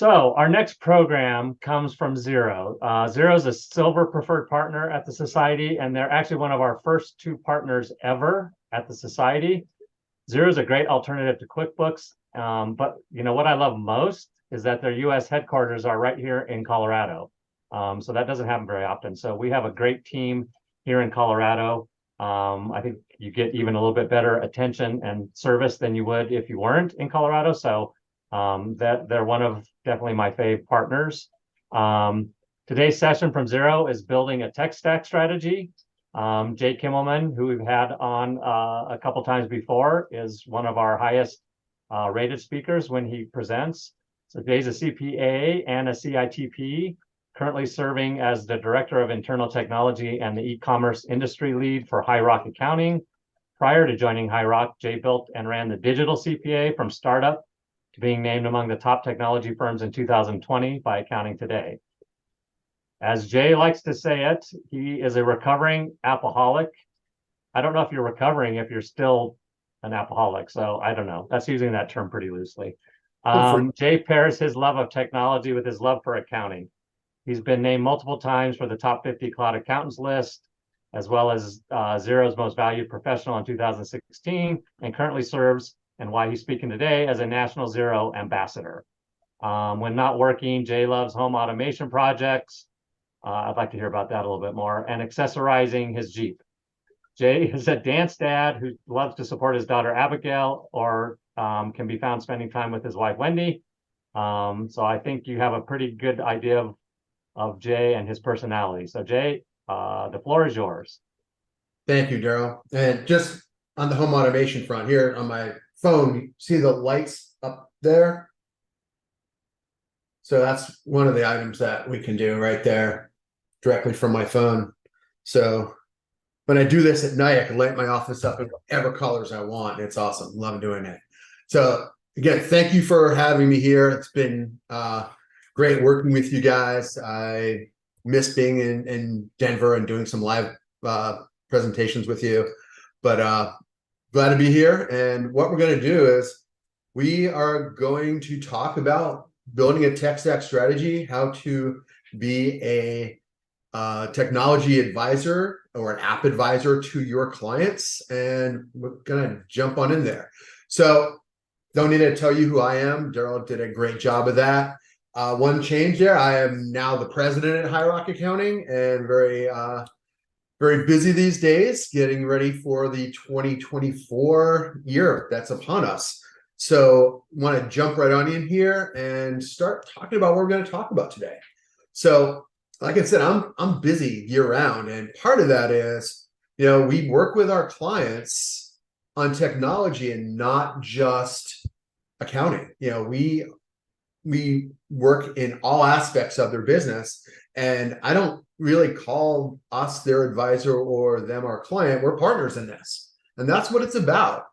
So our next program comes from Xero. Xero is a silver preferred partner at the Society, and they're actually one of our first two partners ever at the Society. Xero is a great alternative to QuickBooks, but what I love most is that their U.S. headquarters are right here in Colorado. So that doesn't happen very often. So we have a great team here in Colorado. I think you get even a little bit better attention and service than you would if you weren't in Colorado. So that they're one of definitely my fave partners. Today's session from Xero is building a tech stack strategy. Jay Kimmelman, who we've had on a couple times before, is one of our highest rated speakers when he presents. So Jay's a CPA and a CITP, currently serving as the Director of Internal Technology and the e-commerce industry lead for High Rock Accounting. Prior to joining High Rock, Jay built and ran the digital CPA from startup to being named among the top technology firms in 2020 by Accounting Today. As Jay likes to say it, he is a recovering Appleaholic. I don't know if you're recovering if you're still an Appleaholic, so I don't know. That's using that term pretty loosely. Jay pairs his love of technology with his love for accounting. He's been named multiple times for the top 50 cloud accountants list, as well as Xero's most valued professional in 2016, and currently serves, and why he's speaking today, as a National Xero ambassador. When not working, Jay loves home automation projects. I'd like to hear about that a little bit more, and accessorizing his Jeep. Jay is a dance dad who loves to support his daughter Abigail, or can be found spending time with his wife Wendy. So I think you have a pretty good idea of Jay and his personality. So Jay, the floor is yours. Thank you, Daryl. And just on the home automation front here on my phone, you see the lights up there? So that's one of the items that we can do right there directly from my phone. So when I do this at night, I can light my office up in whatever colors I want. It's awesome. Love doing it. So again, thank you for having me here. It's been great working with you guys. I miss being in Denver and doing some live presentations with you, but glad to be here. And what we're going to do is we are going to talk about building a tech stack strategy, how to be a technology advisor or an app advisor to your clients, and we're gonna jump on in there. So don't need to tell you who I am. Daryl did a great job of that. One change there, I am now the president at High Rock Accounting, and very busy these days getting ready for the 2024 year that's upon us. So want to jump right on in here and start talking about what we're going to talk about today. So like I said, I'm busy year round, and part of that is, we work with our clients on technology and not just accounting. We work in all aspects of their business, and I don't really call us their advisor or them our client. We're partners in this, and that's what it's about.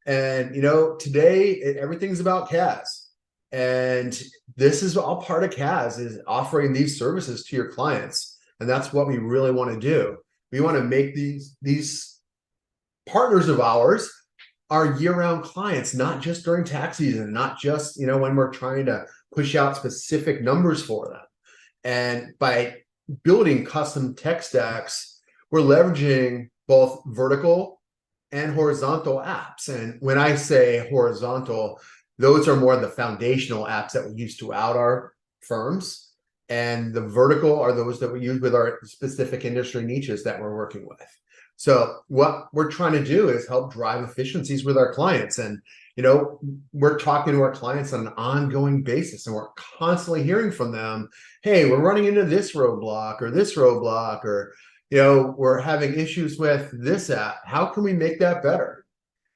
And today everything's about CAS. And this is all part of CAS, is offering these services to your clients. And that's what we really want to do. We want to make these partners of ours our year-round clients, not just during tax season, not just, when we're trying to push out specific numbers for them. And by building custom tech stacks, we're leveraging both vertical and horizontal apps. And when I say horizontal, those are more the foundational apps that we use throughout our firms. And the vertical are those that we use with our specific industry niches that we're working with. So what we're trying to do is help drive efficiencies with our clients. And, we're talking to our clients on an ongoing basis, and we're constantly hearing from them, hey, we're running into this roadblock, or, we're having issues with this app. How can we make that better?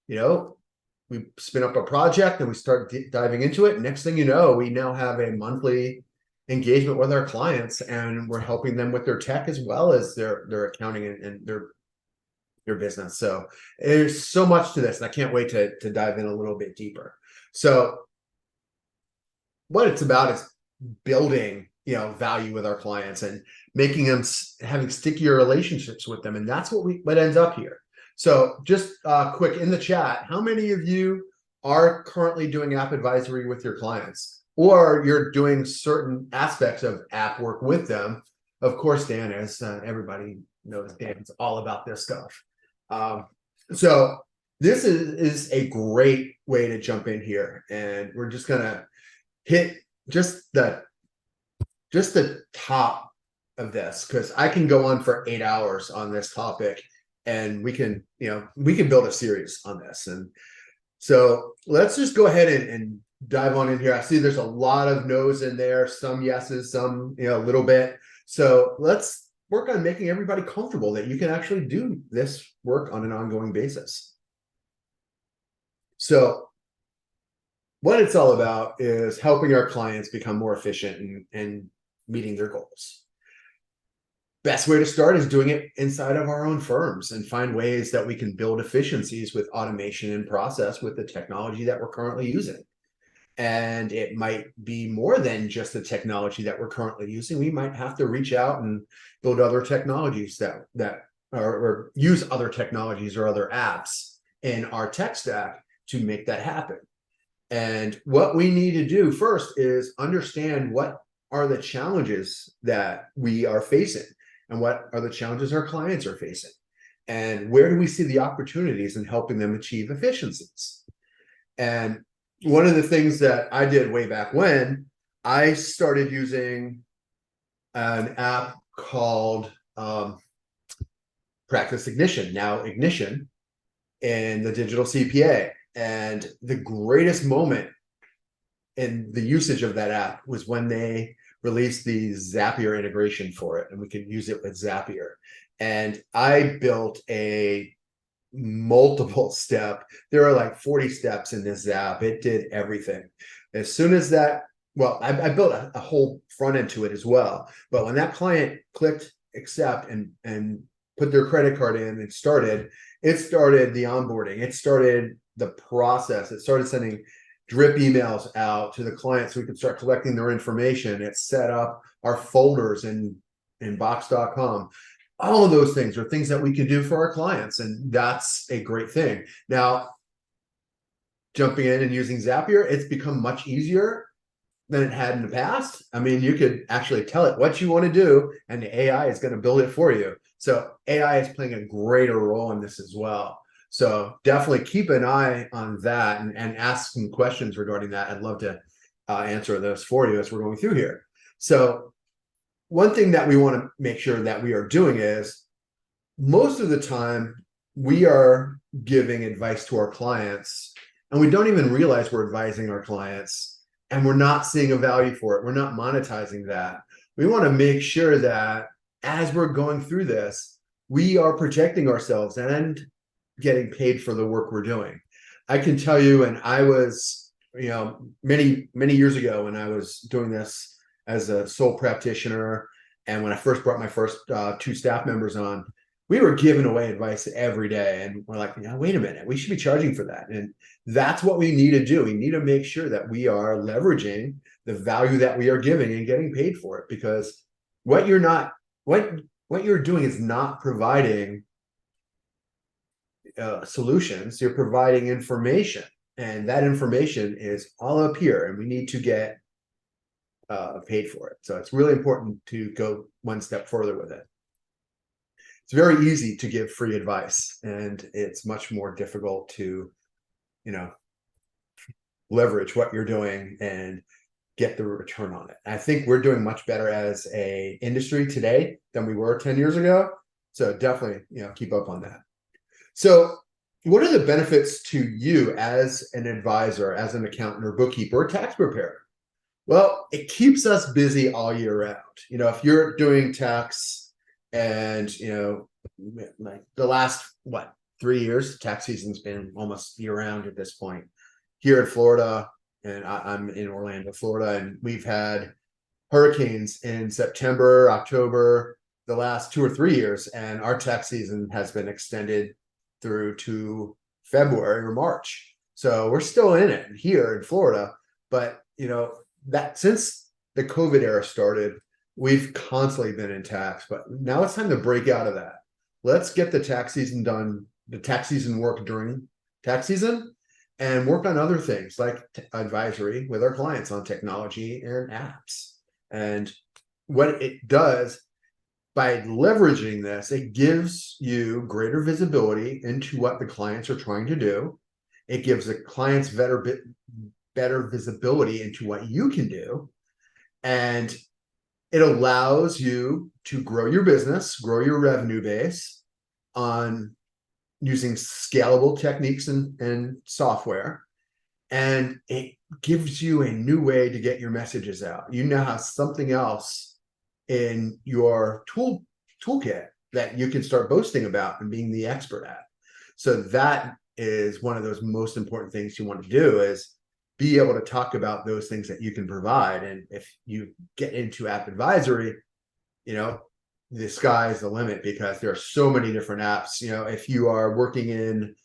We spin up a project and we start diving into it. Next thing you know, we now have a monthly engagement with our clients, and we're helping them with their tech as well as their accounting and their business. So there's so much to this, and I can't wait to dive in a little bit deeper. So what it's about is building, value with our clients and making them having stickier relationships with them. And that's what ends up here. So just quick in the chat, how many of you are currently doing app advisory with your clients? or you're doing certain aspects of app work with them. Of course, Dan is. Everybody knows Dan's all about this stuff. So this is a great way to jump in here, and we're just gonna hit just the top of this, because I can go on for 8 hours on this topic, and we can build a series on this. And so let's just go ahead and dive on in here. I see there's a lot of no's in there, some yeses, some a little bit. So let's work on making everybody comfortable that you can actually do this work on an ongoing basis. So what it's all about is helping our clients become more efficient and meeting their goals. Best way to start is doing it inside of our own firms and find ways that we can build efficiencies with automation and process with the technology that we're currently using. And it might be more than just the technology that we're currently using. We might have to reach out and build other technologies or use other technologies or other apps in our tech stack to make that happen. And what we need to do first is understand what are the challenges that we are facing, and what are the challenges our clients are facing, and where do we see the opportunities in helping them achieve efficiencies. And one of the things that I did way back when, I started using an app called Practice Ignition, now Ignition, in the digital CPA. And the greatest moment in the usage of that app was when they released the Zapier integration for it, and we could use it with Zapier. And I built a multiple step. There are like 40 steps in this app. It did everything. As soon as that, well, I built a whole front end to it as well. But when that client clicked accept and put their credit card in, it started the onboarding. It started the process. It started sending drip emails out to the client so we could start collecting their information. It set up our folders in box.com. All of those things are things that we can do for our clients, and that's a great thing. Now, jumping in and using Zapier, it's become much easier than it had in the past. I mean, you could actually tell it what you want to do, and the AI is going to build it for you. So AI is playing a greater role in this as well. So definitely keep an eye on that and ask some questions regarding that. I'd love to answer those for you as we're going through here. So one thing that we want to make sure that we are doing is, most of the time we are giving advice to our clients and we don't even realize we're advising our clients, and we're not seeing a value for it. We're not monetizing that. We want to make sure that as we're going through this, we are protecting ourselves and getting paid for the work we're doing. I can tell you, and I was, many years ago when I was doing this as a sole practitioner, and when I first brought my first 2 staff members on, we were giving away advice every day, and we're like, wait a minute, we should be charging for that. And that's what we need to do. We need to make sure that we are leveraging the value that we are giving and getting paid for it, because what you're doing is not providing solutions. You're providing information, and that information is all up here, and we need to get paid for it. So it's really important to go one step further with it. It's very easy to give free advice, and it's much more difficult to, leverage what you're doing and get the return on it. I think we're doing much better as a industry today than we were 10 years ago. So definitely, keep up on that. So what are the benefits to you as an advisor, as an accountant or bookkeeper or tax preparer? Well, it keeps us busy all year round. If you're doing tax and, like the last, 3 years, tax season's been almost year round at this point here in Florida. And I'm in Orlando, Florida, and we've had hurricanes in September, October, the last 2 or 3 years. And our tax season has been extended through to February or March. So we're still in it here in Florida. But, that since the COVID era started, we've constantly been in tax. But now it's time to break out of that. Let's get the tax season done, the tax season work during tax season, and work on other things like advisory with our clients on technology and apps. And what it does by leveraging this, it gives you greater visibility into what the clients are trying to do. It gives the clients better visibility into what you can do. And it allows you to grow your business, grow your revenue base on using scalable techniques and software. And it gives you a new way to get your messages out. You now have something else in your toolkit that you can start boasting about and being the expert at. So that is one of those most important things you want to do, is be able to talk about those things that you can provide. And if you get into app advisory, the sky is the limit, because there are so many different apps. If you are working in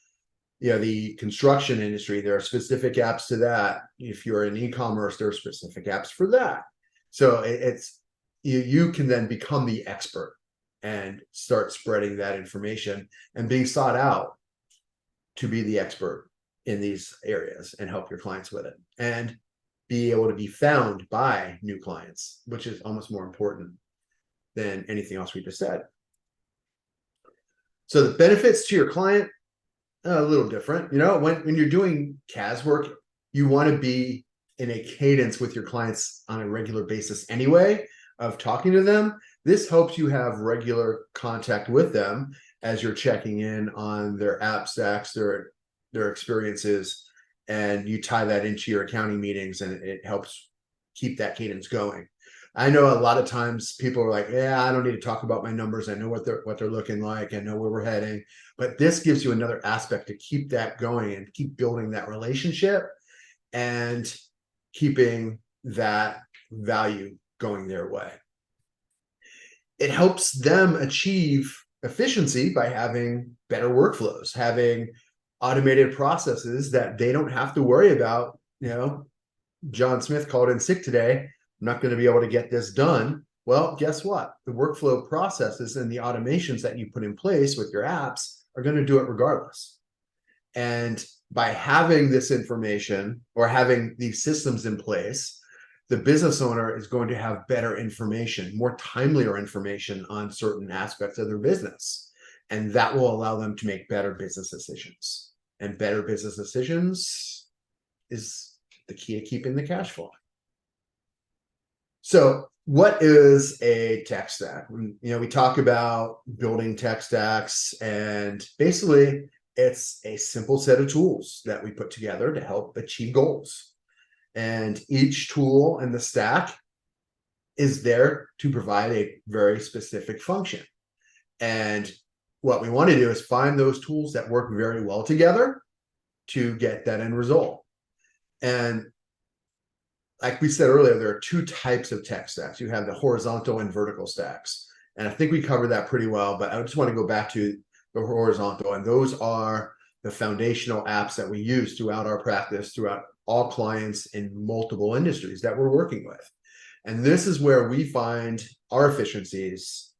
the construction industry, there are specific apps to that. If you're in e-commerce, there are specific apps for that. So it's you can then become the expert and start spreading that information and being sought out to be the expert in these areas and help your clients with it, and be able to be found by new clients, which is almost more important than anything else we just said. So the benefits to your client, a little different. When you're doing CAS work, you want to be in a cadence with your clients on a regular basis anyway, of talking to them. This helps you have regular contact with them as you're checking in on their app stacks, their experiences, and you tie that into your accounting meetings, and it helps keep that cadence going. I know a lot of times people are like, yeah, I don't need to talk about my numbers. I know what they're looking like. I know where we're heading. But this gives you another aspect to keep that going and keep building that relationship and keeping that value going their way. It helps them achieve efficiency by having better workflows, having automated processes that they don't have to worry about. John Smith called in sick today. I'm not going to be able to get this done. Well, guess what? The workflow processes and the automations that you put in place with your apps are going to do it regardless. And by having this information or having these systems in place, the business owner is going to have better information, more timelier information on certain aspects of their business. And that will allow them to make better business decisions. And better business decisions is the key to keeping the cash flow. So what is a tech stack? We talk about building tech stacks, and basically it's a simple set of tools that we put together to help achieve goals. And each tool in the stack is there to provide a very specific function. And what we want to do is find those tools that work very well together to get that end result. And like we said earlier, there are two types of tech stacks. You have the horizontal and vertical stacks. And I think we covered that pretty well, but I just want to go back to the horizontal. And those are the foundational apps that we use throughout our practice, throughout all clients in multiple industries that we're working with. And this is where we find our efficiencies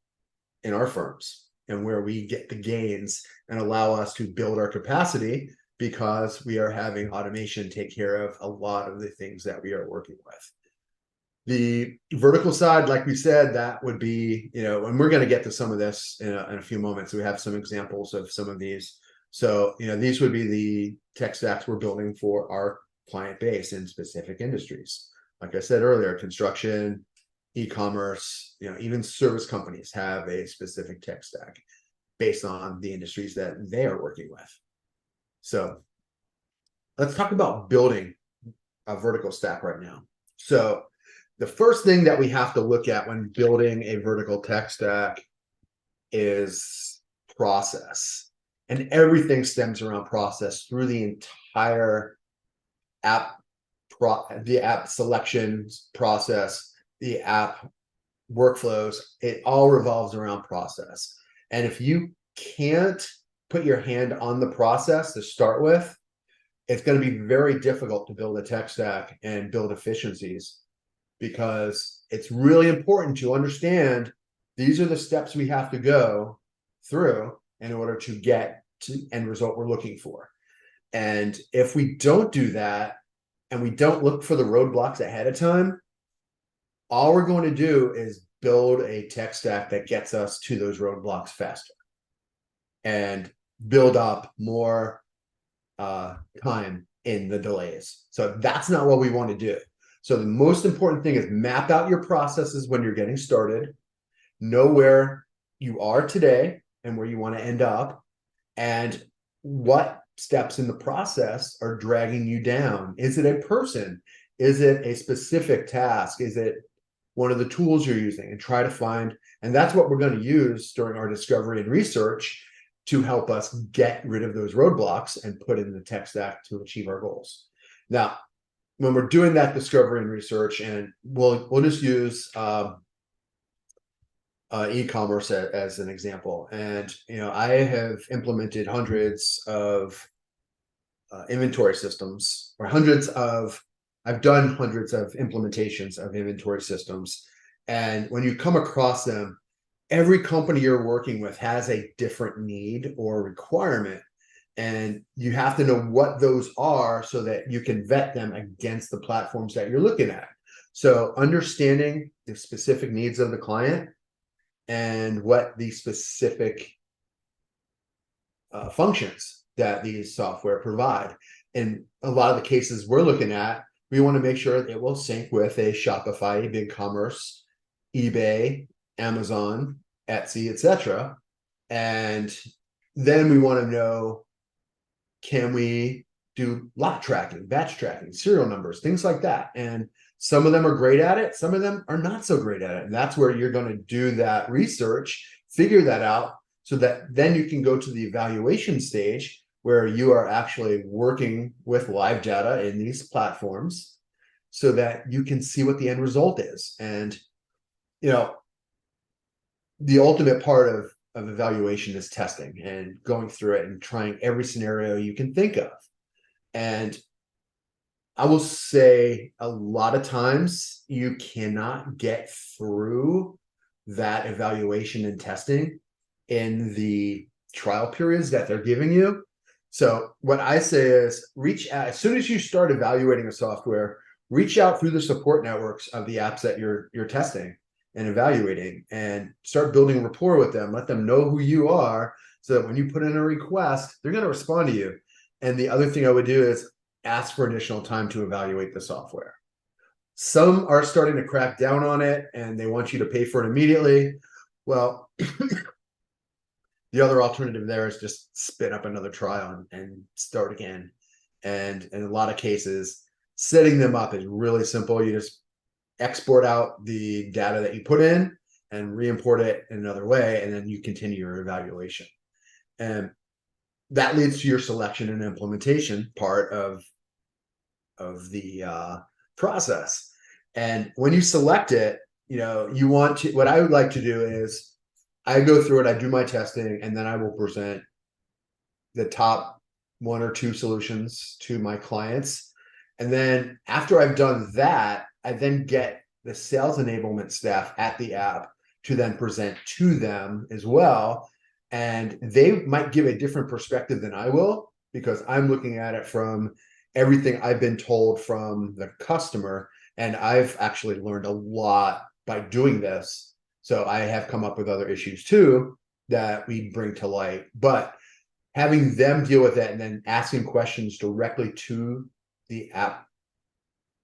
in our firms and where we get the gains and allow us to build our capacity, because we are having automation take care of a lot of the things that we are working with. The vertical side, like we said, that would be, and we're going to get to some of this in a few moments. We have some examples of some of these. So, these would be the tech stacks we're building for our client base in specific industries. Like I said earlier, construction, e-commerce, even service companies have a specific tech stack based on the industries that they are working with. So let's talk about building a vertical stack right now. So the first thing that we have to look at when building a vertical tech stack is process. And everything stems around process through the entire the app selections process, the app workflows. It all revolves around process. And if you can't put your hand on the process to start with, it's going to be very difficult to build a tech stack and build efficiencies, because it's really important to understand these are the steps we have to go through in order to get to the end result we're looking for. And if we don't do that and we don't look for the roadblocks ahead of time, all we're going to do is build a tech stack that gets us to those roadblocks faster and build up more time in the delays. So that's not what we want to do. So the most important thing is map out your processes when you're getting started, know where you are today and where you want to end up, and what steps in the process are dragging you down. Is it a person? Is it a specific task? Is it one of the tools you're using? And try to find, and that's what we're going to use during our discovery and research to help us get rid of those roadblocks and put in the tech stack to achieve our goals. Now, when we're doing that discovery and research, and we'll just use e-commerce as an example. And I have implemented hundreds of inventory systems, or I've done hundreds of implementations of inventory systems. And when you come across them, every company you're working with has a different need or requirement. And you have to know what those are so that you can vet them against the platforms that you're looking at. So understanding the specific needs of the client and what the specific functions that these software provide. In a lot of the cases we're looking at, we want to make sure it will sync with a Shopify, BigCommerce, eBay, Amazon, Etsy, etc. And then we want to know, can we do lot tracking, batch tracking, serial numbers, things like that. And some of them are great at it. Some of them are not so great at it. And that's where you're going to do that research, figure that out, so that then you can go to the evaluation stage where you are actually working with live data in these platforms so that you can see what the end result is. And, the ultimate part of evaluation is testing and going through it and trying every scenario you can think of. And I will say a lot of times you cannot get through that evaluation and testing in the trial periods that they're giving you. So what I say is reach out as soon as you start evaluating a software, reach out through the support networks of the apps that you're testing and evaluating, and start building rapport with them. Let them know who you are, so that when you put in a request, they're going to respond to you. And the other thing I would do is ask for additional time to evaluate the software. Some are starting to crack down on it and they want you to pay for it immediately. Well, the other alternative there is just spin up another trial and start again. And in a lot of cases, setting them up is really simple. You just export out the data that you put in and re-import it in another way, and then you continue your evaluation. And that leads to your selection and implementation part of the process. And when you select it, you want to, what I would like to do is I go through it, I do my testing, and then I will present the top 1 or 2 solutions to my clients. And then after I've done that, I then get the sales enablement staff at the app to then present to them as well. And they might give a different perspective than I will, because I'm looking at it from everything I've been told from the customer. And I've actually learned a lot by doing this. So I have come up with other issues too that we bring to light. But having them deal with that and then asking questions directly to the app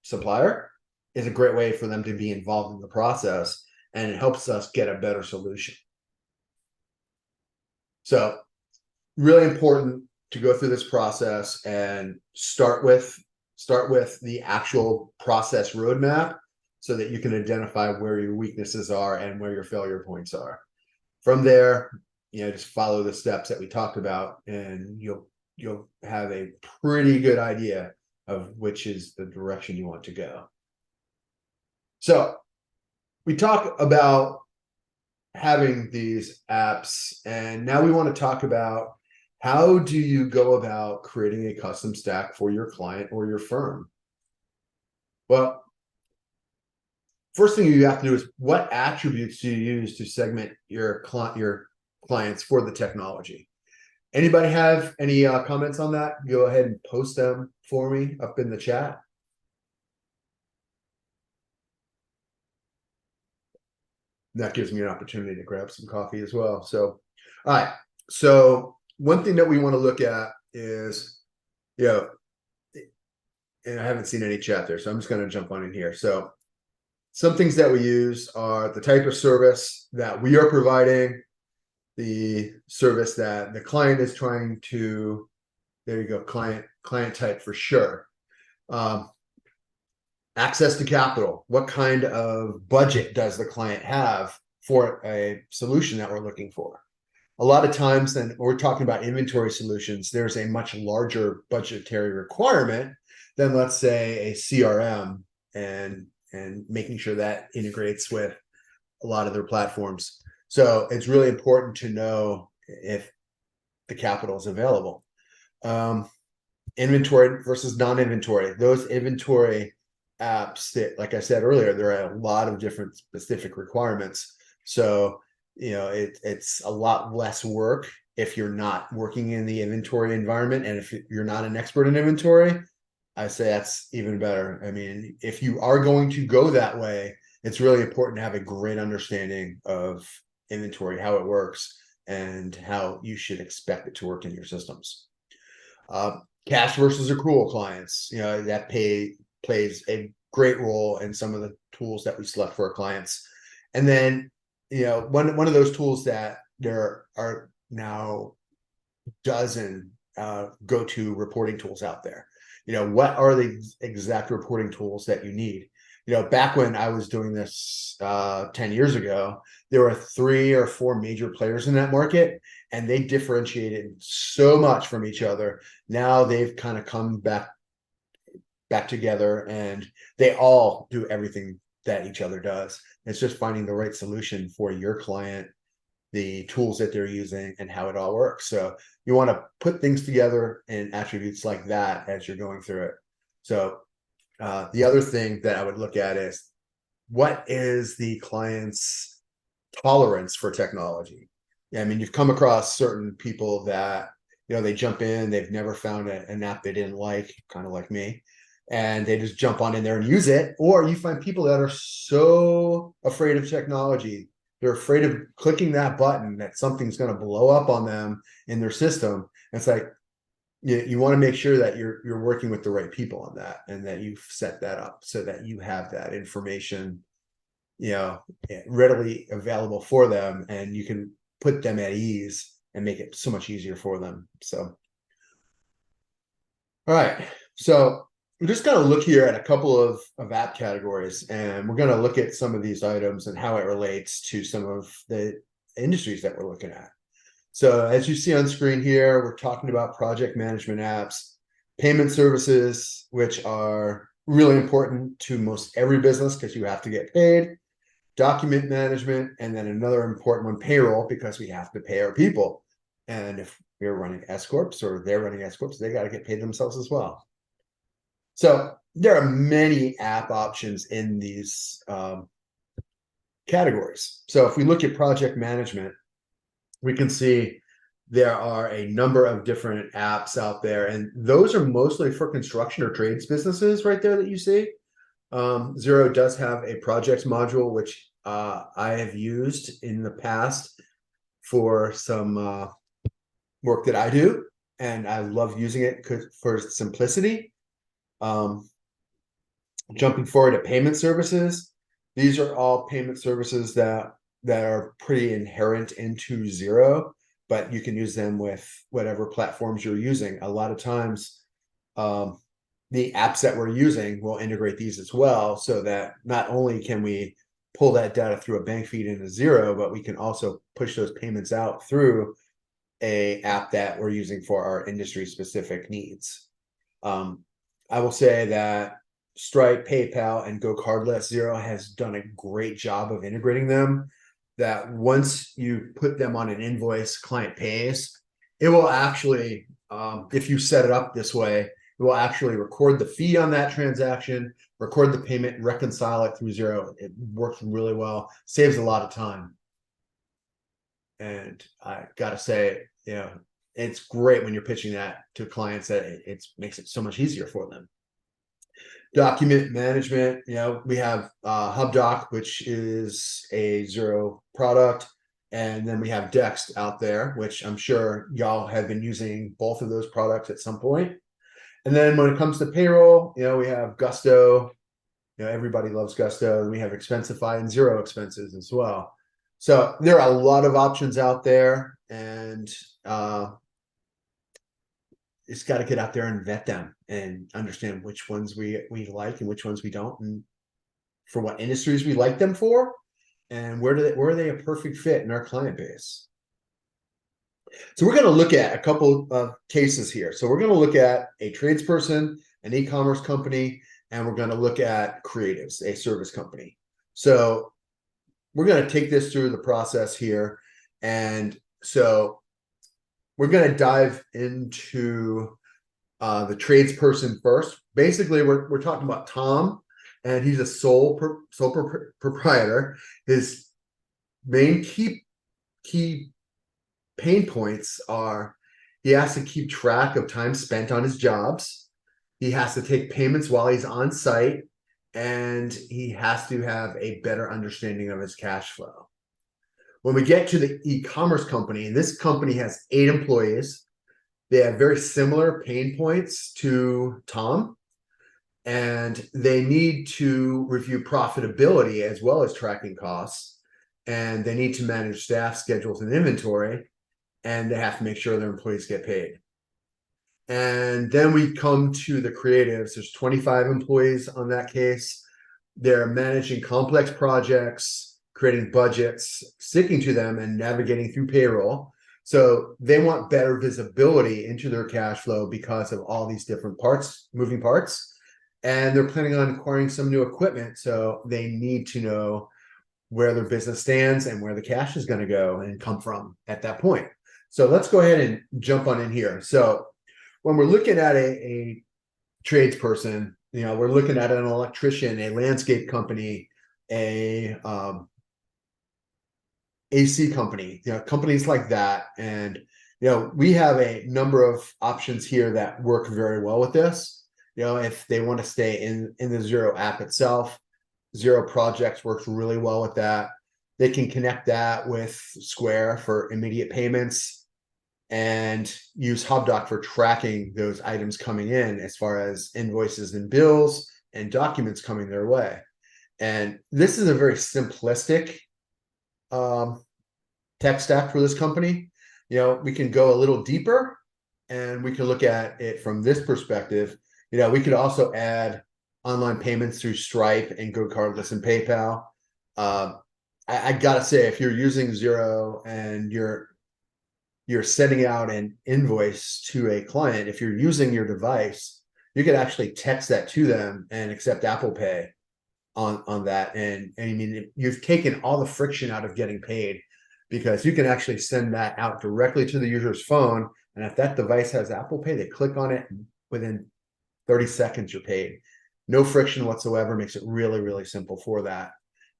supplier is a great way for them to be involved in the process, and it helps us get a better solution. So really important to go through this process and start with the actual process roadmap so that you can identify where your weaknesses are and where your failure points are. From there, just follow the steps that we talked about, and you'll have a pretty good idea of which is the direction you want to go. So we talk about having these apps, and now we want to talk about how do you go about creating a custom stack for your client or your firm? Well, first thing you have to do is, what attributes do you use to segment your clients for the technology? Anybody have any comments on that? Go ahead and post them for me up in the chat. That gives me an opportunity to grab some coffee as well. So, all right. So one thing that we want to look at is, and I haven't seen any chat there, so I'm just going to jump on in here. So some things that we use are the type of service that we are providing, the service that the client is trying to, there you go, client type for sure. Access to capital. What kind of budget does the client have for a solution that we're looking for? A lot of times, then we're talking about inventory solutions, there's a much larger budgetary requirement than, let's say, a CRM and making sure that integrates with a lot of their platforms. So it's really important to know if the capital is available. Inventory versus non-inventory. Those inventory apps that, like I said earlier, there are a lot of different specific requirements. So, it's a lot less work if you're not working in the inventory environment. And if you're not an expert in inventory, I say that's even better. I mean, if you are going to go that way, it's really important to have a great understanding of inventory, how it works, and how you should expect it to work in your systems. Cash versus accrual clients, that plays a great role in some of the tools that we select for our clients. And then, one of those tools that there are now dozen go-to reporting tools out there. What are the exact reporting tools that you need? Back when I was doing this 10 years ago, there were 3 or 4 major players in that market, and they differentiated so much from each other. Now they've kind of come back together, and they all do everything that each other does. It's just finding the right solution for your client, the tools that they're using, and how it all works. So you want to put things together in attributes like that as you're going through it. So the other thing that I would look at is, what is the client's tolerance for technology? I mean, you've come across certain people that, they jump in, they've never found an app they didn't like, kind of like me, and they just jump on in there and use it. Or you find people that are so afraid of technology, they're afraid of clicking that button that something's going to blow up on them in their system. And it's like, you want to make sure that you're working with the right people on that, and that you've set that up so that you have that information, readily available for them, and you can put them at ease and make it so much easier for them. So, all right. So we're just going to look here at a couple of app categories, and we're going to look at some of these items and how it relates to some of the industries that we're looking at. So as you see on screen here, we're talking about project management apps, payment services, which are really important to most every business because you have to get paid, document management, and then another important one, payroll, because we have to pay our people. And if we're running S Corps or they're running S Corps, they got to get paid themselves as well. So there are many app options in these categories. So if we look at project management, we can see there are a number of different apps out there, and those are mostly for construction or trades businesses right there that you see. Xero does have a projects module, which I have used in the past for some work that I do, and I love using it for simplicity. Jumping forward to payment services, these are all payment services that are pretty inherent into Xero, but you can use them with whatever platforms you're using. A lot of times, the apps that we're using will integrate these as well, so that not only can we pull that data through a bank feed into Xero, but we can also push those payments out through a app that we're using for our industry specific needs. I will say that Stripe, PayPal, and Go Cardless, Xero has done a great job of integrating them, that once you put them on an invoice, client pays, it will actually, if you set it up this way, it will actually record the fee on that transaction, record the payment, reconcile it through Xero. It works really well, saves a lot of time. And I gotta say, it's great when you're pitching that to clients that it makes it so much easier for them. Document management, we have HubDoc, which is a Xero product. And then we have Dext out there, which I'm sure y'all have been using both of those products at some point. And then when it comes to payroll, we have Gusto. Everybody loves Gusto. And we have Expensify and Xero Expenses as well. So there are a lot of options out there, and it's got to get out there and vet them and understand which ones we like and which ones we don't, and for what industries we like them for, and where are they a perfect fit in our client base. So we're going to look at a couple of cases here. So we're going to look at a tradesperson, an e-commerce company, and we're going to look at creatives, a service company. So we're going to take this through the process here. And so we're going to dive into the tradesperson first. Basically, we're talking about Tom, and he's a sole proprietor. His main key pain points are he has to keep track of time spent on his jobs. He has to take payments while he's on site, and he has to have a better understanding of his cash flow. When we get to the e-commerce company, and this company has 8 employees, they have very similar pain points to Tom, and they need to review profitability as well as tracking costs, and they need to manage staff schedules and inventory, and they have to make sure their employees get paid. And then we come to the creatives. There's 25 employees on that case. They're managing complex projects, creating budgets, sticking to them, and navigating through payroll. So they want better visibility into their cash flow because of all these different moving parts. And they're planning on acquiring some new equipment. So they need to know where their business stands and where the cash is going to go and come from at that point. So let's go ahead and jump on in here. So when we're looking at a tradesperson, we're looking at an electrician, a landscape company, a AC company, companies like that. And, we have a number of options here that work very well with this. If they want to stay in the Xero app itself, Xero Projects works really well with that. They can connect that with Square for immediate payments and use HubDoc for tracking those items coming in as far as invoices and bills and documents coming their way. And this is a very simplistic tech stack for this company. We can go a little deeper, and we can look at it from this perspective. We could also add online payments through Stripe and Go Cardless and PayPal. I gotta say, if you're using Xero and you're sending out an invoice to a client, if you're using your device, you could actually text that to them and accept Apple Pay on that. And I mean, you've taken all the friction out of getting paid, because you can actually send that out directly to the user's phone. And if that device has Apple Pay, they click on it, and within 30 seconds, you're paid. No friction whatsoever. Makes it really, really simple for that.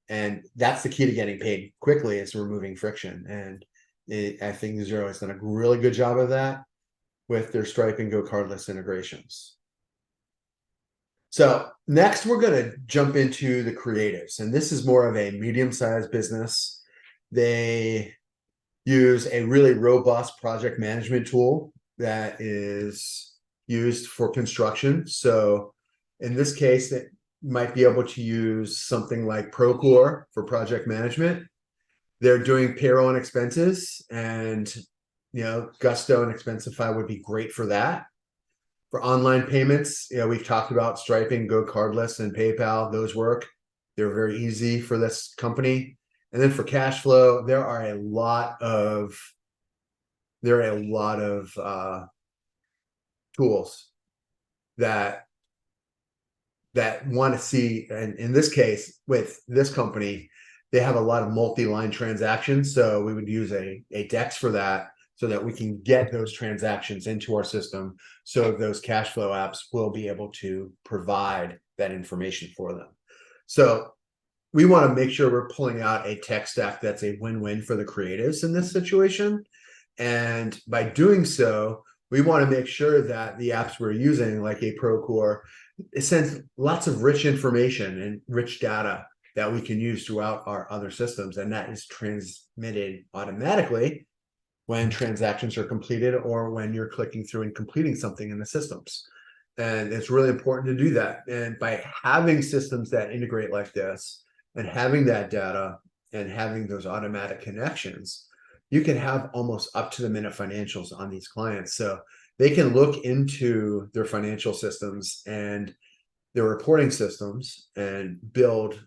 And that's the key to getting paid quickly, is removing friction. And I think Xero has done a really good job of that with their Stripe and Go Cardless integrations. So next, we're going to jump into the creatives. And this is more of a medium-sized business. They use a really robust project management tool that is used for construction. So in this case, it might be able to use something like Procore for project management. They're doing payroll and expenses, and Gusto and Expensify would be great for that. For online payments, we've talked about Stripe and Go Cardless and PayPal. Those work. They're very easy for this company. And then for cash flow, there are a lot of tools that want to see. And in this case, with this company, they have a lot of multi-line transactions. So we would use a DEX for that, so that we can get those transactions into our system. So those cash flow apps will be able to provide that information for them. So we want to make sure we're pulling out a tech stack that's a win-win for the creatives in this situation. And by doing so, we want to make sure that the apps we're using, like a Procore, it sends lots of rich information and rich data that we can use throughout our other systems. And that is transmitted automatically when transactions are completed or when you're clicking through and completing something in the systems. And it's really important to do that. And by having systems that integrate like this and having that data and having those automatic connections, you can have almost up to the minute financials on these clients. So they can look into their financial systems and their reporting systems and build,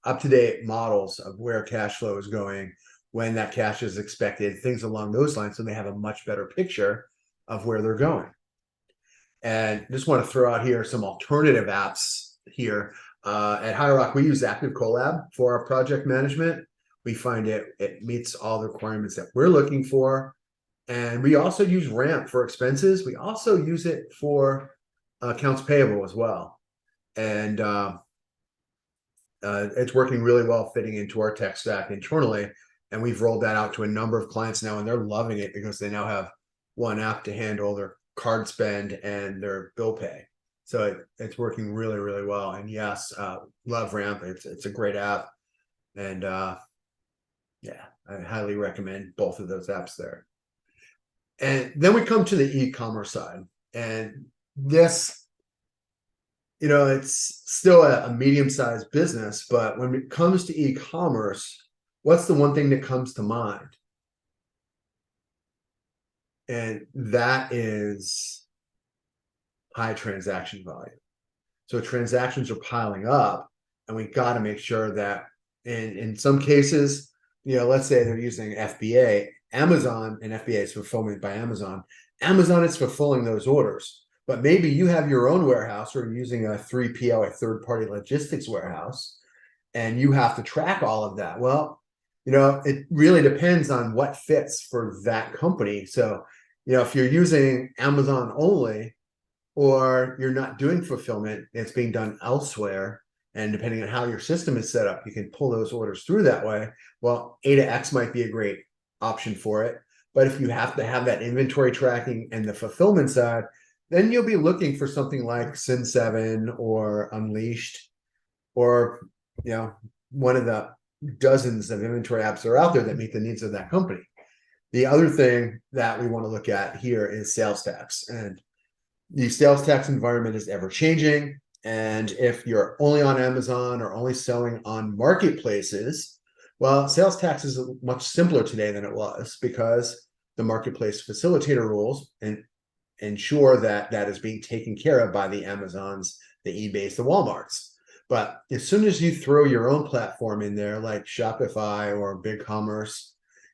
up to date models of where cash flow is going, when that cash is expected, things along those lines. So they have a much better picture of where they're going. And just want to throw out here some alternative apps here. At High Rock, we use Active Collab for our project management. We find it meets all the requirements that we're looking for. And we also use Ramp for expenses. We also use it for accounts payable as well. And it's working really well, fitting into our tech stack internally. And we've rolled that out to a number of clients now, and they're loving it because they now have one app to handle their card spend and their bill pay. So it's working really, really well. And yes, love Ramp. It's a great app. And yeah, I highly recommend both of those apps there. And then we come to the e-commerce side. And this, it's still a medium-sized business, but when it comes to e-commerce, what's the one thing that comes to mind? And that is high transaction volume. So transactions are piling up, and we got to make sure that in some cases, let's say they're using FBA, Amazon, and FBA is fulfillment by Amazon. Amazon is fulfilling those orders, but maybe you have your own warehouse or using a 3PL, a third-party logistics warehouse, and you have to track all of that. Well, it really depends on what fits for that company. So, if you're using Amazon only, or you're not doing fulfillment, it's being done elsewhere, and depending on how your system is set up, you can pull those orders through that way. Well, A to X might be a great option for it. But if you have to have that inventory tracking and the fulfillment side, then you'll be looking for something like Sin7 or Unleashed, or one of the dozens of inventory apps that are out there that meet the needs of that company. The other thing that we want to look at here is sales tax. And the sales tax environment is ever changing. And if you're only on Amazon or only selling on marketplaces, well, sales tax is much simpler today than it was, because the marketplace facilitator rules and ensure that that is being taken care of by the Amazons, the eBays, the Walmarts. But as soon as you throw your own platform in there, like Shopify or BigCommerce,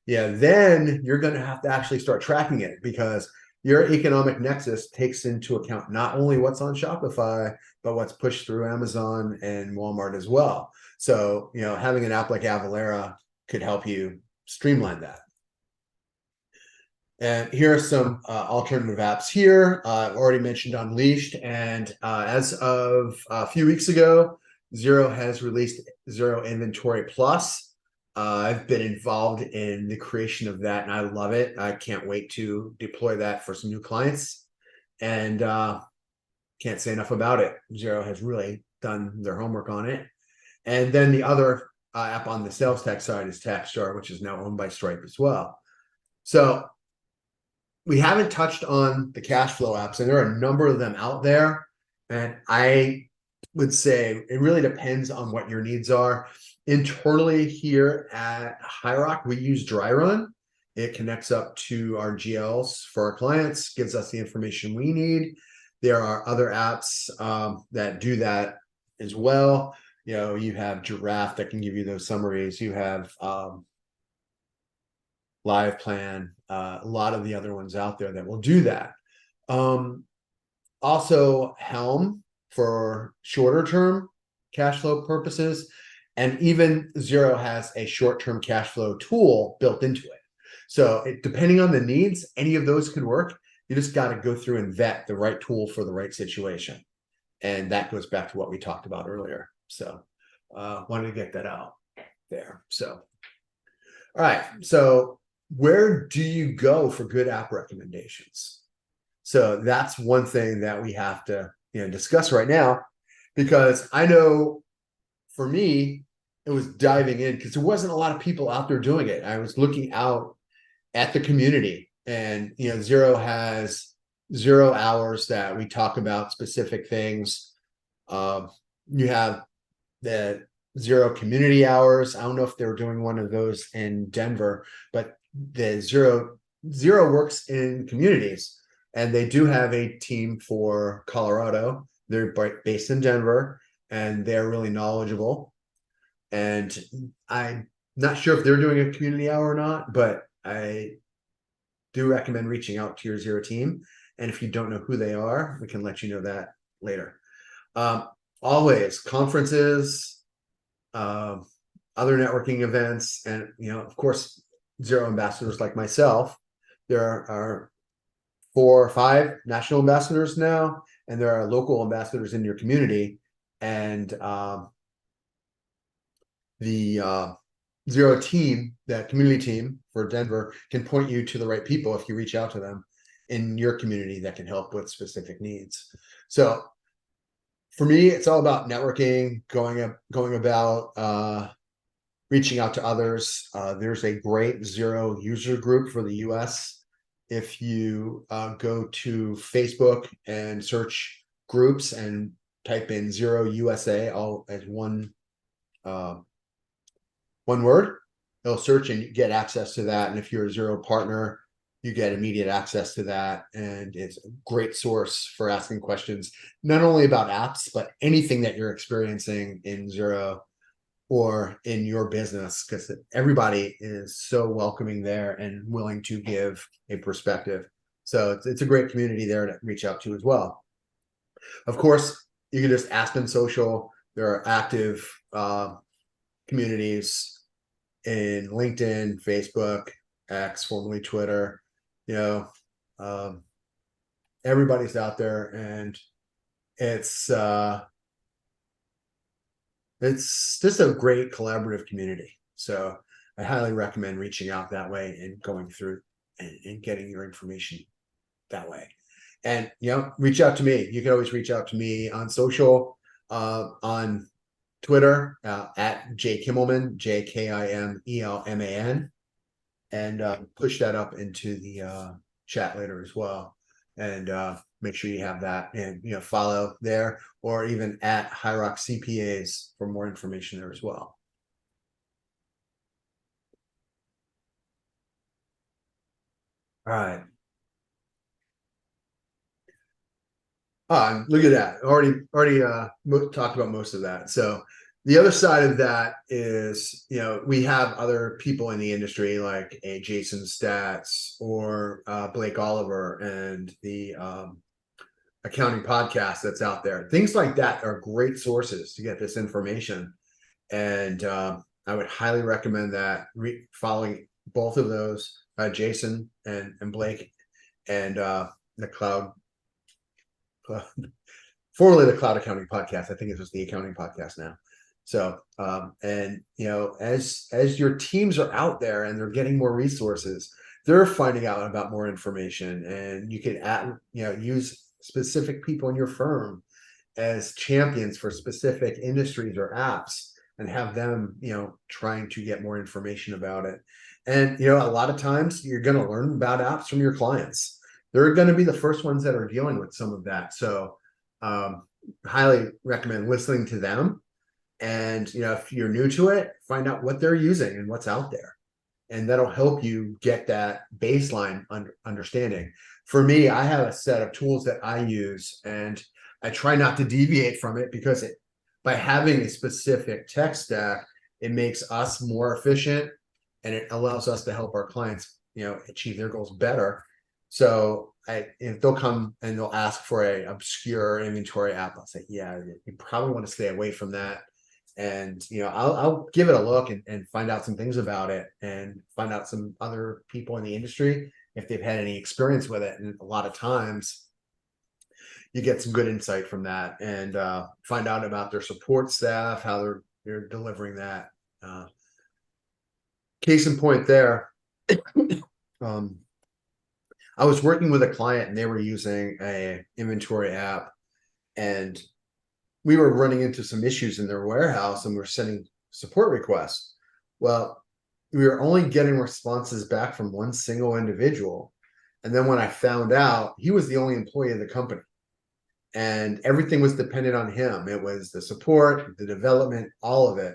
then you're going to have to actually start tracking it, because your economic nexus takes into account not only what's on Shopify, but what's pushed through Amazon and Walmart as well. So, having an app like Avalara could help you streamline that. And here are some alternative apps here. I've already mentioned Unleashed. And as of a few weeks ago, Xero has released Xero Inventory Plus. I've been involved in the creation of that, and I love it. I can't wait to deploy that for some new clients. And can't say enough about it. Xero has really done their homework on it. And then the other app on the sales tax side is TaxStar, which is now owned by Stripe as well. So we haven't touched on the cash flow apps, and there are a number of them out there. And I would say it really depends on what your needs are. Internally here at High Rock, we use Dry Run. It connects up to our GLs for our clients, gives us the information we need. There are other apps that do that as well. You have Giraffe that can give you those summaries. You have Live Plan, a lot of the other ones out there that will do that. Also Helm for shorter term cash flow purposes. And even Xero has a short-term cash flow tool built into it. So depending on the needs, any of those could work. You just got to go through and vet the right tool for the right situation. And that goes back to what we talked about earlier. So wanted to get that out there. So, all right. So where do you go for good app recommendations? So that's one thing that we have to, discuss right now, because I know for me, it was diving in because there wasn't a lot of people out there doing it. I was looking out at the community, and Xero has Xero hours that we talk about specific things. You have the Xero community hours. I don't know if they were doing one of those in Denver, but the Xero works in communities, and they do have a team for Colorado. They're based in Denver, and they're really knowledgeable. And I'm not sure if they're doing a community hour or not, but I do recommend reaching out to your Xero team. And if you don't know who they are, we can let you know that later. Always conferences, other networking events, and of course, Xero ambassadors like myself. There are 4 or 5 national ambassadors now, and there are local ambassadors in your community. And the Xero team, that community team for Denver, can point you to the right people if you reach out to them in your community that can help with specific needs. So for me, it's all about networking, going about reaching out to others. There's a great Xero user group for the US. If you go to Facebook and search groups and type in Xero USA all as one word, it'll search and get access to that. And if you're a Xero partner, you get immediate access to that. And it's a great source for asking questions, not only about apps, but anything that you're experiencing in Xero or in your business, because everybody is so welcoming there and willing to give a perspective. So it's a great community there to reach out to as well. Of course, you can just Aspen Social. There are active communities in LinkedIn, Facebook, X, formerly Twitter. Everybody's out there, and it's just a great collaborative community. So I highly recommend reaching out that way and going through and getting your information that way. And reach out to me. You can always reach out to me on social, on Twitter at J Kimmelman, JKIMELMAN, and push that up into the chat later as well. And make sure you have that, and follow there, or even at High Rock CPAs for more information there as well. All right. Look at that. Already talked about most of that. So the other side of that is, we have other people in the industry like a Jason Stats or Blake Oliver and the accounting podcast that's out there. Things like that are great sources to get this information. And I would highly recommend that following both of those, Jason and Blake, and the Cloud, formerly the Cloud Accounting Podcast. I think it's just the Accounting Podcast now. So, and as your teams are out there and they're getting more resources, they're finding out about more information, and you can use specific people in your firm as champions for specific industries or apps, and have them, trying to get more information about it. And, a lot of times you're going to learn about apps from your clients. They're going to be the first ones that are dealing with some of that. So, highly recommend listening to them. And, if you're new to it, find out what they're using and what's out there. And that'll help you get that baseline understanding. For me, I have a set of tools that I use, and I try not to deviate from it, because by having a specific tech stack, it makes us more efficient, and it allows us to help our clients, achieve their goals better. So if they'll come and they'll ask for a obscure inventory app, I'll say, yeah, you probably want to stay away from that. And I'll give it a look and find out some things about it, and find out some other people in the industry if they've had any experience with it. And a lot of times you get some good insight from that, and find out about their support staff, how they're delivering that. Case in point there, I was working with a client and they were using a inventory app, and we were running into some issues in their warehouse and we're sending support requests. Well, we were only getting responses back from one single individual. And then when I found out, he was the only employee of the company and everything was dependent on him. It was the support, the development, all of it.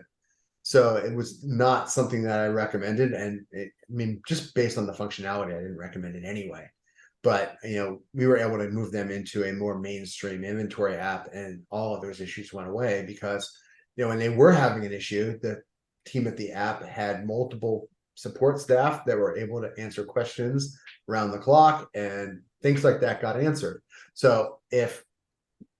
So it was not something that I recommended. And I mean, just based on the functionality, I didn't recommend it anyway. But we were able to move them into a more mainstream inventory app, and all of those issues went away because when they were having an issue, the team at the app had multiple support staff that were able to answer questions around the clock, and things like that got answered. So if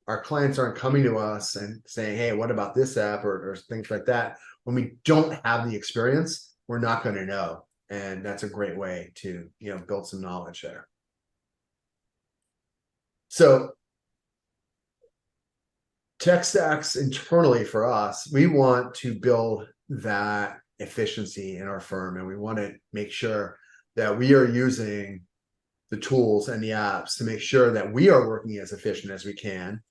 our clients aren't coming to us and saying, hey, what about this app, or things like that, when we don't have the experience, we're not going to know. And that's a great way to build some knowledge there. So tech stacks internally for us, we want to build that efficiency in our firm, and we want to make sure that we are using the tools and the apps to make sure that we are working as efficient as we can.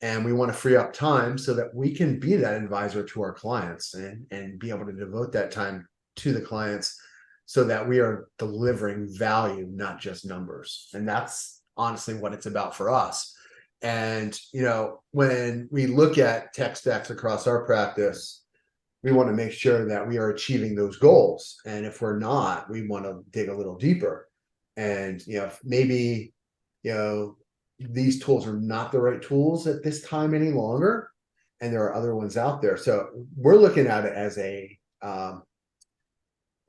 And we want to free up time so that we can be that advisor to our clients and be able to devote that time to the clients so that we are delivering value, not just numbers. And that's honestly what it's about for us. And when we look at tech stacks across our practice, we want to make sure that we are achieving those goals. And if we're not, we want to dig a little deeper. And maybe these tools are not the right tools at this time any longer, and there are other ones out there. So we're looking at it as a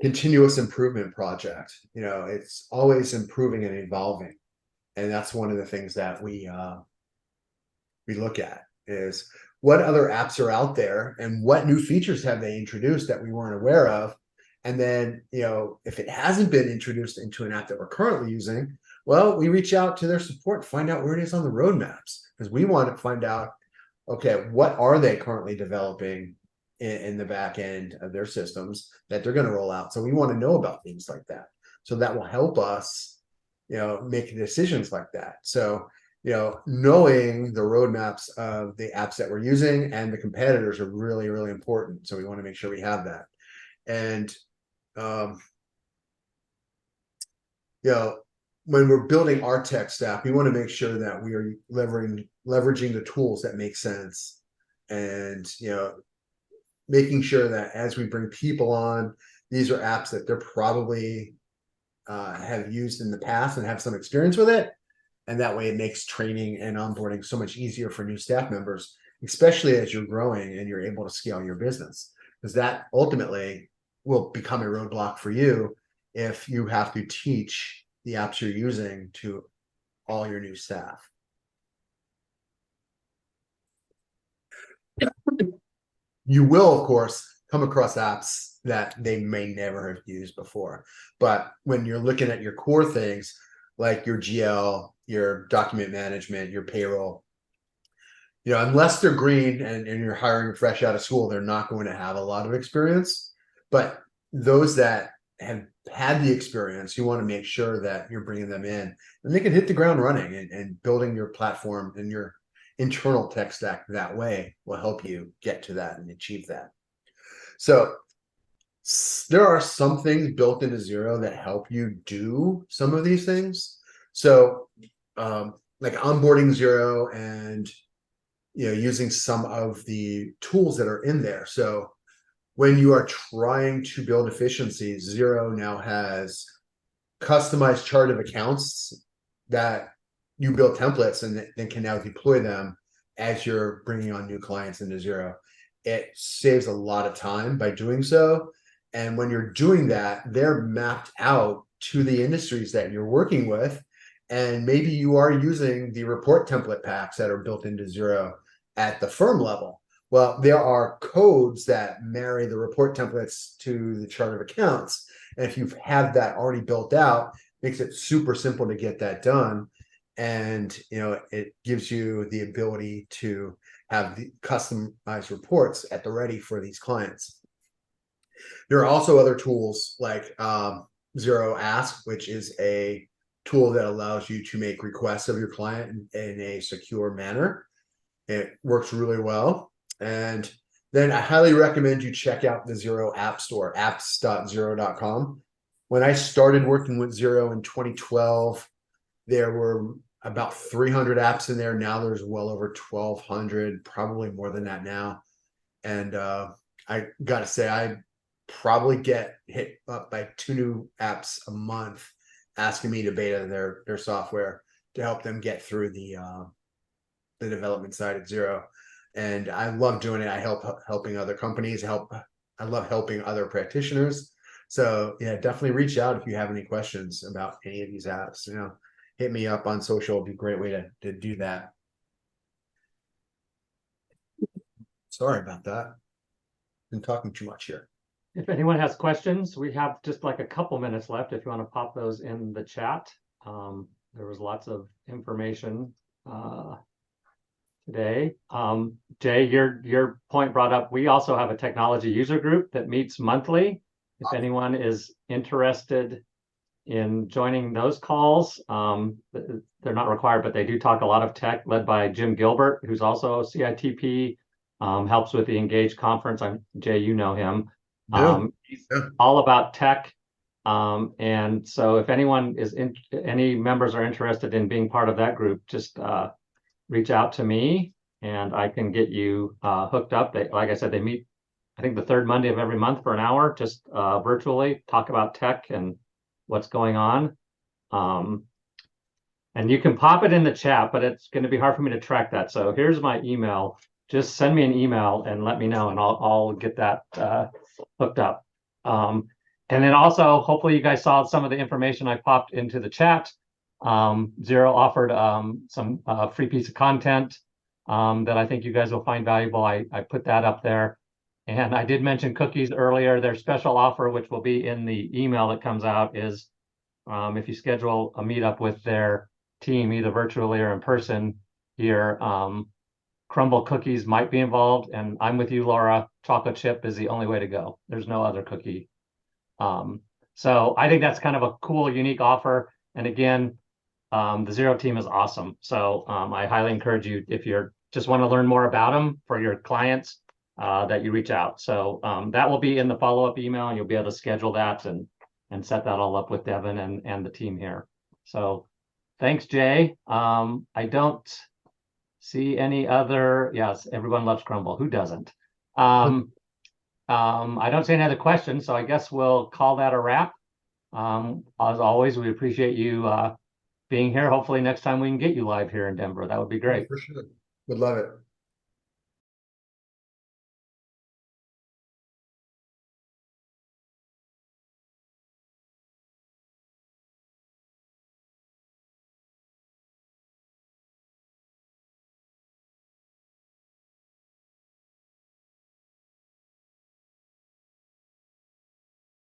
continuous improvement project. It's always improving and evolving. And that's one of the things that we look at is what other apps are out there and what new features have they introduced that we weren't aware of. And then, if it hasn't been introduced into an app that we're currently using, well, we reach out to their support, find out where it is on the roadmaps, because we want to find out, okay, what are they currently developing in the back end of their systems that they're going to roll out. So we want to know about things like that. So that will help us make decisions like that. So, knowing the roadmaps of the apps that we're using and the competitors are really, really important. So we want to make sure we have that. And, when we're building our tech stack, we want to make sure that we are leveraging the tools that make sense. And, making sure that as we bring people on, these are apps that they're probably have used in the past and have some experience with it. And that way it makes training and onboarding so much easier for new staff members, especially as you're growing and you're able to scale your business, because that ultimately will become a roadblock for you if you have to teach the apps you're using to all your new staff. You will, of course, come across apps that they may never have used before. But when you're looking at your core things like your GL, your document management, your payroll, unless they're green and you're hiring fresh out of school, they're not going to have a lot of experience. But those that have had the experience, you want to make sure that you're bringing them in and they can hit the ground running, and building your platform and your internal tech stack that way will help you get to that and achieve that. So there are some things built into Xero that help you do some of these things. So like onboarding Xero and using some of the tools that are in there. So when you are trying to build efficiencies, Xero now has customized chart of accounts that you build templates and then can now deploy them as you're bringing on new clients into Xero. It saves a lot of time by doing so. And when you're doing that, they're mapped out to the industries that you're working with. And maybe you are using the report template packs that are built into Xero at the firm level. Well, there are codes that marry the report templates to the chart of accounts. And if you have that already built out, it makes it super simple to get that done. And it gives you the ability to have the customized reports at the ready for these clients. There are also other tools like Xero Ask, which is a tool that allows you to make requests of your client in a secure manner. It works really well. And then I highly recommend you check out the Xero App Store, apps.xero.com. When I started working with Xero in 2012, there were about 300 apps in there. Now there's well over 1,200, probably more than that now. And I gotta say, I probably get hit up by 2 new apps a month asking me to beta their software to help them get through the development side at Xero. And I love doing it. I helping other companies I love helping other practitioners. So yeah, definitely reach out if you have any questions about any of these apps. Hit me up on social. It'd be a great way to do that. Sorry about that. Been talking too much here. If anyone has questions, we have just like a couple minutes left if you want to pop those in the chat. There was lots of information today. Jay, your point brought up, we also have a technology user group that meets monthly. If anyone is interested in joining those calls, they're not required, but they do talk a lot of tech, led by Jim Gilbert, who's also CITP, helps with the Engage conference. Jay, you know him. He's all about tech. And so if anyone any members are interested in being part of that group, just reach out to me and I can get you hooked up. Like I said, they meet, I think, the third Monday of every month for an hour, just virtually, talk about tech and what's going on. And you can pop it in the chat, but it's going to be hard for me to track that. So here's my email. Just send me an email and let me know, and I'll get that hooked up. And then also, hopefully you guys saw some of the information I popped into the chat. Xero offered some free piece of content that I think you guys will find valuable. I put that up there. And I did mention cookies earlier. Their special offer, which will be in the email that comes out, is if you schedule a meetup with their team, either virtually or in person, your crumble cookies might be involved. And I'm with you, Laura. Chocolate chip is the only way to go. There's no other cookie. So I think that's kind of a cool, unique offer. And again, the Xero team is awesome. So I highly encourage you, if you're just want to learn more about them for your clients, that you reach out. So that will be in the follow-up email, and you'll be able to schedule that and set that all up with Devin and the team here. So thanks, Jay. I don't see any other. Yes, everyone loves crumble. Who doesn't? I don't see any other questions, so I guess we'll call that a wrap. As always, we appreciate you being here. Hopefully next time we can get you live here in Denver. That would be great. For sure. Would love it.